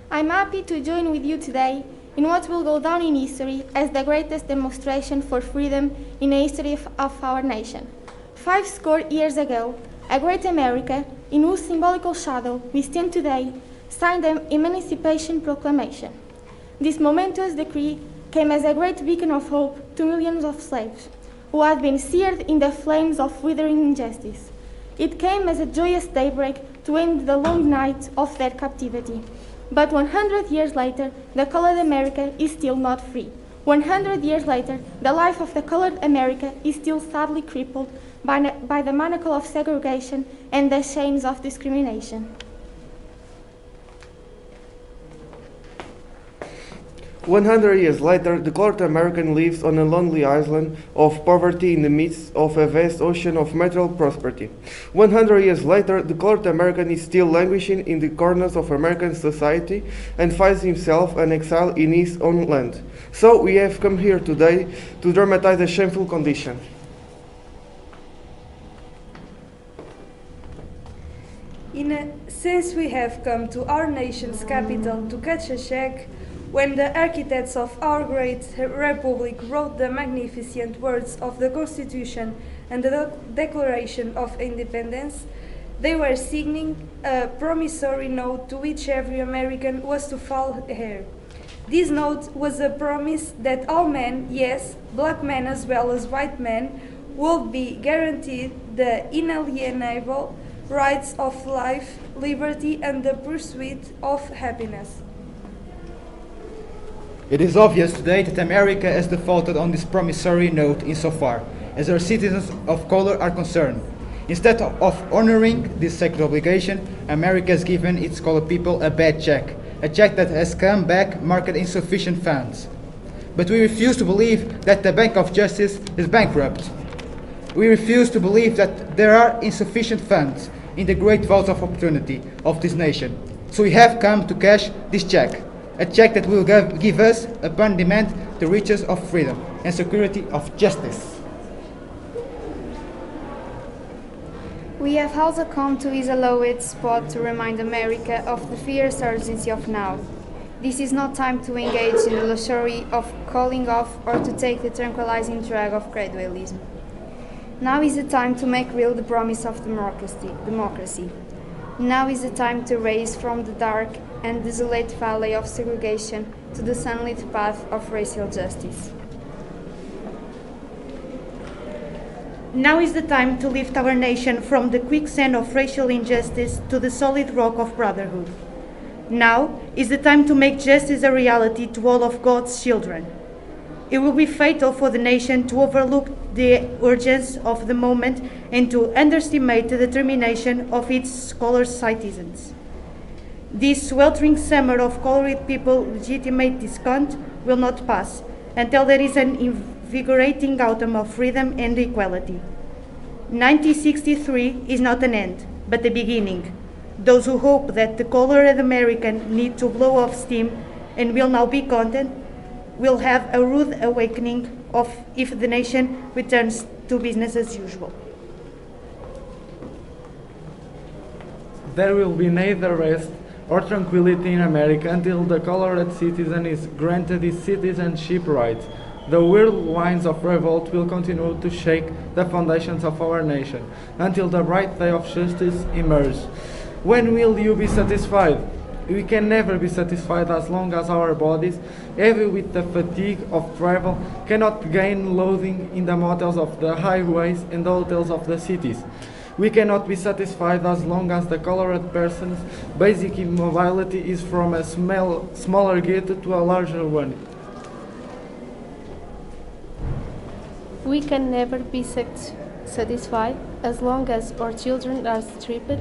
I'm happy to join with you today in what will go down in history as the greatest demonstration for freedom in the history of our nation. 50 years ago, a great America, in whose symbolical shadow we stand today, signed the Emancipation Proclamation. This momentous decree came as a great beacon of hope to millions of slaves who had been seared in the flames of withering injustice. It came as a joyous daybreak to end the long night of their captivity. But 100 years later, the colored America is still not free. 100 years later, the life of the colored America is still sadly crippled by the manacle of segregation and the chains of discrimination. 100 years later, the colored American lives on a lonely island of poverty in the midst of a vast ocean of material prosperity. 100 years later, the colored American is still languishing in the corners of American society and finds himself an exile in his own land. So we have come here today to dramatize a shameful condition. In a sense, we have come to our nation's capital to catch a check. When the architects of our great republic wrote the magnificent words of the Constitution and the Declaration of Independence, they were signing a promissory note to which every American was to fall heir. This note was a promise that all men, yes, black men as well as white men, would be guaranteed the inalienable rights of life, liberty, and the pursuit of happiness. It is obvious today that America has defaulted on this promissory note insofar as our citizens of color are concerned. Instead of honoring this sacred obligation, America has given its colored people a bad check, a check that has come back marked insufficient funds. But we refuse to believe that the Bank of Justice is bankrupt. We refuse to believe that there are insufficient funds in the great vault of opportunity of this nation. So we have come to cash this check. A check that will give us, upon demand, the riches of freedom and security of justice. We have also come to this allowed spot to remind America of the fierce urgency of now. This is not time to engage in the luxury of calling off or to take the tranquilizing drug of gradualism. Now is the time to make real the promise of democracy. Now is the time to raise from the dark and desolate valley of segregation to the sunlit path of racial justice. Now is the time to lift our nation from the quicksand of racial injustice to the solid rock of brotherhood. Now is the time to make justice a reality to all of God's children. It will be fatal for the nation to overlook the urgency of the moment and to underestimate the determination of its scholar citizens. This sweltering summer of colored people legitimate discount will not pass until there is an invigorating autumn of freedom and equality. 1963 is not an end, but a beginning. Those who hope that the colored American need to blow off steam and will now be content will have a rude awakening if the nation returns to business as usual. There will be neither rest or tranquility in America until the colored citizen is granted his citizenship rights. The whirlwinds of revolt will continue to shake the foundations of our nation until the bright day of justice emerges. When will you be satisfied? We can never be satisfied as long as our bodies, heavy with the fatigue of travel, cannot gain loading in the motels of the highways and the hotels of the cities. We cannot be satisfied as long as the colored person's basic immobility is from a smaller gate to a larger one. We can never be satisfied as long as our children are stripped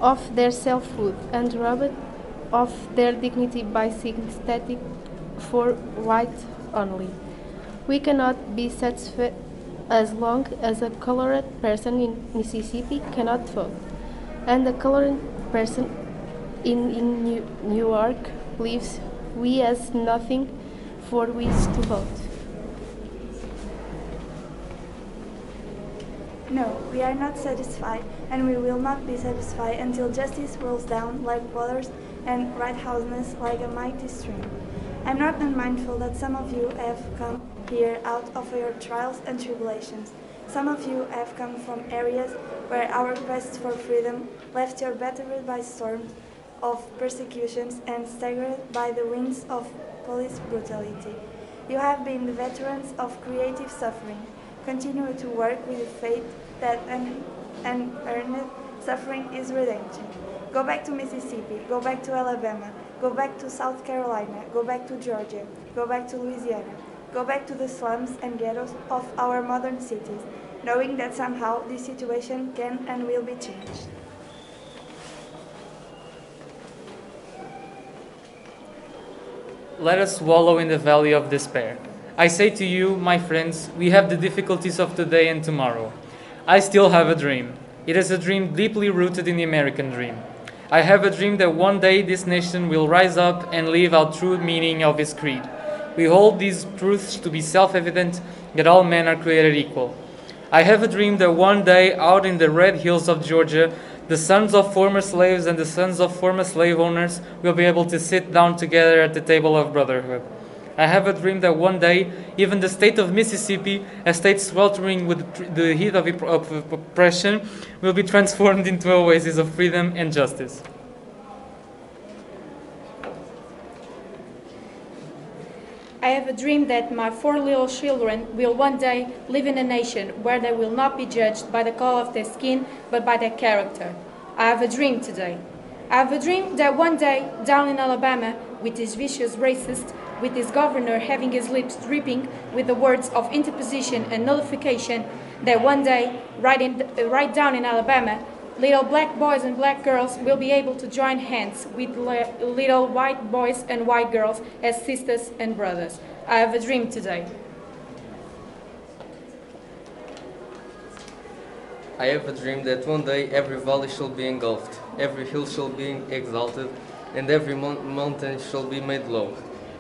of their self-worth and robbed of their dignity by synthetic for white only. We cannot be satisfied as long as a colored person in Mississippi cannot vote, and a colored person in New York believes we has nothing for which to vote. No, we are not satisfied, and we will not be satisfied until justice rolls down like waters and righteousness like a mighty stream. I'm not unmindful that some of you have come here out of your trials and tribulations. Some of you have come from areas where our quest for freedom left you battered by storms of persecutions and staggered by the winds of police brutality. You have been the veterans of creative suffering. Continue to work with the faith that unearned suffering is redemption. Go back to Mississippi, go back to Alabama, go back to South Carolina, go back to Georgia, go back to Louisiana, go back to the slums and ghettos of our modern cities, knowing that somehow this situation can and will be changed. Let us wallow in the valley of despair. I say to you, my friends, we have the difficulties of today and tomorrow. I still have a dream. It is a dream deeply rooted in the American dream. I have a dream that one day this nation will rise up and live out true meaning of its creed. We hold these truths to be self-evident, that all men are created equal. I have a dream that one day out in the red hills of Georgia, the sons of former slaves and the sons of former slave owners will be able to sit down together at the table of brotherhood. I have a dream that one day, even the state of Mississippi, a state sweltering with the heat of oppression, will be transformed into oases of freedom and justice. I have a dream that my 4 little children will one day live in a nation where they will not be judged by the color of their skin, but by their character. I have a dream today. I have a dream that one day, down in Alabama, with this vicious racist, with his governor having his lips dripping with the words of interposition and nullification, that one day, right down in Alabama, little black boys and black girls will be able to join hands with little white boys and white girls as sisters and brothers. I have a dream today. I have a dream that one day every valley shall be engulfed, every hill shall be exalted, and every mountain shall be made low.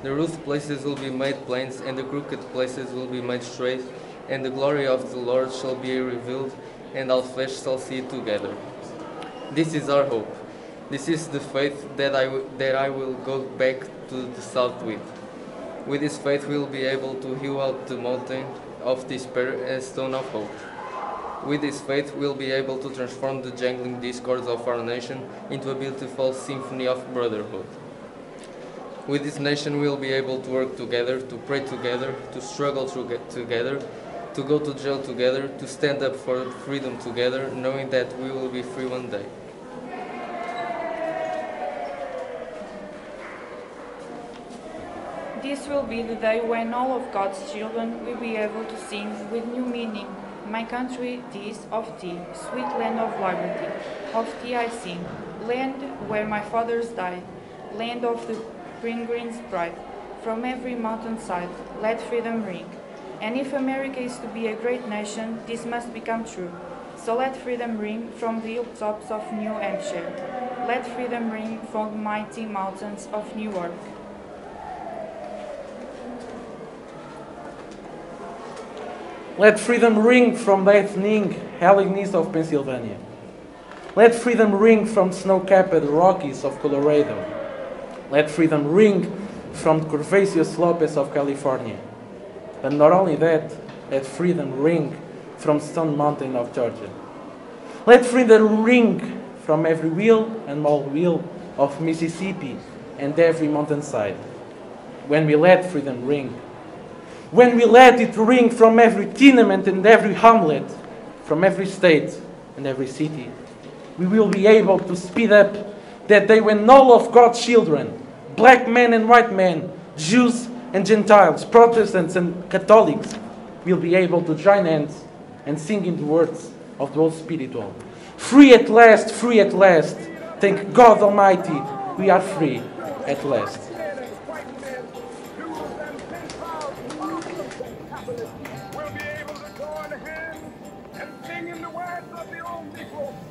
The rough places will be made plains, and the crooked places will be made straight, and the glory of the Lord shall be revealed, and all flesh shall see it together. This is our hope. This is the faith that I will go back to the south with. With this faith we will be able to hew out the mountain of despair and stone of hope. With this faith we will be able to transform the jangling discords of our nation into a beautiful symphony of brotherhood. With this nation we will be able to work together, to pray together, to struggle together, to go to jail together, to stand up for freedom together, knowing that we will be free one day. This will be the day when all of God's children will be able to sing with new meaning. My country, this of thee, sweet land of liberty, of thee I sing, land where my fathers died, land of the pilgrim's pride. From every mountainside, let freedom ring. And if America is to be a great nation, this must become true. So let freedom ring from the hilltops of New Hampshire. Let freedom ring from the mighty mountains of New York. Let freedom ring from the ethnic Alleghenies of Pennsylvania. Let freedom ring from snow-capped Rockies of Colorado. Let freedom ring from the curvaceous slopes of California. But not only that, let freedom ring from Stone Mountain of Georgia. Let freedom ring from every wheel and mole-wheel of Mississippi and every mountainside. When we let freedom ring, when we let it ring from every tenement and every hamlet, from every state and every city, we will be able to speed up that day when all of God's children, black men and white men, Jews and Gentiles, Protestants and Catholics, will be able to join hands and sing in the words of the old spiritual. Free at last, thank God Almighty, we are free at last. will be able to join hands and sing in the words of the old people.